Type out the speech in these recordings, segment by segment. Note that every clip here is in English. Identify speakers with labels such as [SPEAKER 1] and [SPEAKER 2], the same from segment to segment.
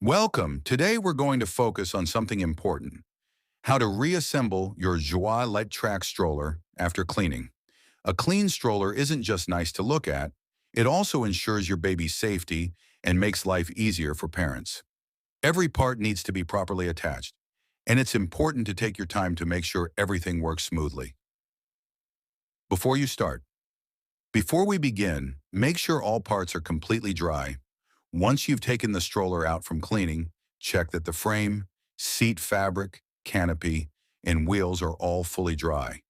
[SPEAKER 1] Welcome. Today we're going to focus on something important, how to reassemble your Joie Light Track stroller after cleaning. A clean stroller isn't just nice to look at, it also ensures your baby's safety and makes life easier for parents. Every part needs to be properly attached, and it's important to take your time to make sure everything works smoothly. Before you start, before we begin, make sure all parts are completely dry. Once you've taken the stroller out from cleaning, check that the frame, seat fabric, canopy, and wheels are all fully dry.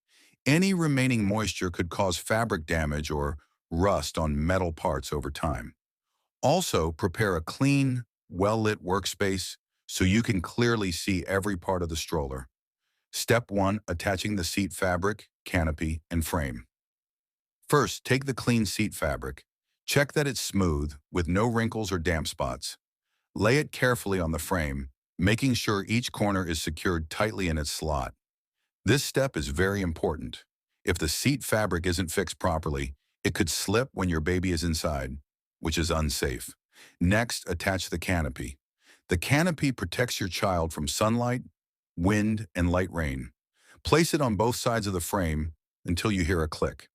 [SPEAKER 1] Any remaining moisture could cause fabric damage or rust on metal parts over time. Also, prepare a clean, well-lit workspace so you can clearly see every part of the stroller. Step 1. Attaching the seat fabric, canopy, and frame. First, take the clean seat fabric. Check that it's smooth, with no wrinkles or damp spots. Lay it carefully on the frame, making sure each corner is secured tightly in its slot. This step is very important. If the seat fabric isn't fixed properly, it could slip when your baby is inside, which is unsafe. Next, attach the canopy. The canopy protects your child from sunlight, wind, and light rain. Place it on both sides of the frame until you hear a click.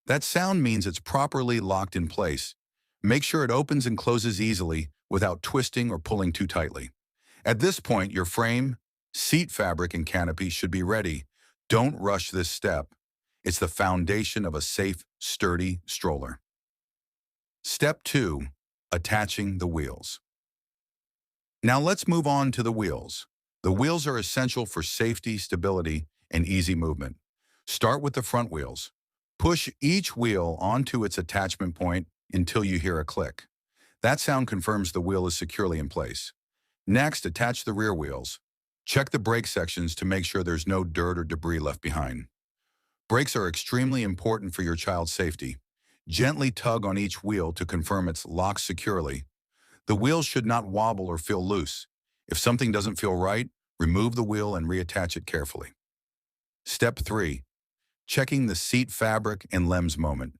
[SPEAKER 1] That sound means it's properly locked in place. Make sure it opens and closes easily without twisting or pulling too tightly. At this point, your frame, seat fabric, and canopy should be ready. Don't rush this step. It's the foundation of a safe, sturdy stroller. Step 2. Attaching the wheels. Now let's move on to the wheels. The wheels are essential for safety, stability, and easy movement. Start with the front wheels. Push each wheel onto its attachment point until you hear a click. That sound confirms the wheel is securely in place. Next, attach the rear wheels. Check the brake sections to make sure there's no dirt or debris left behind. Brakes are extremely important for your child's safety. Gently tug on each wheel to confirm it's locked securely. The wheels should not wobble or feel loose. If something doesn't feel right, remove the wheel and reattach it carefully. Step 3. Checking the seat fabric and lems moment.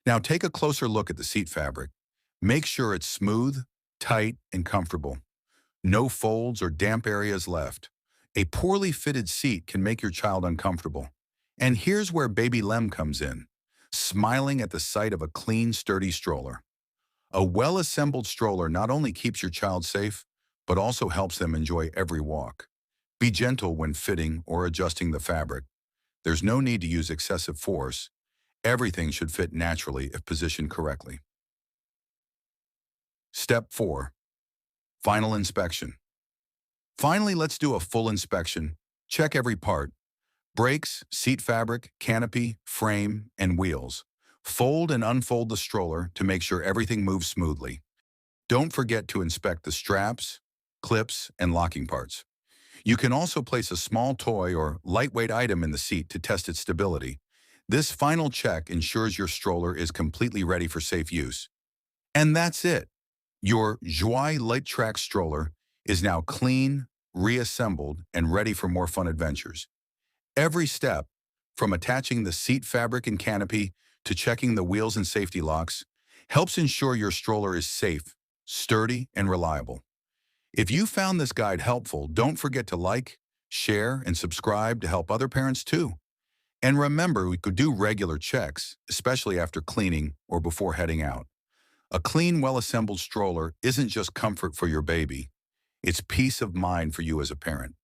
[SPEAKER 1] Now take a closer look at the seat fabric. Make sure it's smooth, tight, and comfortable. No folds or damp areas left. A poorly fitted seat can make your child uncomfortable. And here's where Baby Lem comes in, smiling at the sight of a clean, sturdy stroller. A well-assembled stroller not only keeps your child safe, but also helps them enjoy every walk. Be gentle when fitting or adjusting the fabric. There's no need to use excessive force. Everything should fit naturally if positioned correctly. Step 4. Final inspection. Finally, let's do a full inspection. Check every part. Brakes, seat fabric, canopy, frame, and wheels. Fold and unfold the stroller to make sure everything moves smoothly. Don't forget to inspect the straps, clips, and locking parts. You can also place a small toy or lightweight item in the seat to test its stability. This final check ensures your stroller is completely ready for safe use. And that's it. Your Joie Light Track stroller is now clean, reassembled, and ready for more fun adventures. Every step, from attaching the seat fabric and canopy to checking the wheels and safety locks, helps ensure your stroller is safe, sturdy, and reliable. If you found this guide helpful, don't forget to like, share, and subscribe to help other parents too. And remember, we could do regular checks, especially after cleaning or before heading out. A clean, well-assembled stroller isn't just comfort for your baby, it's peace of mind for you as a parent.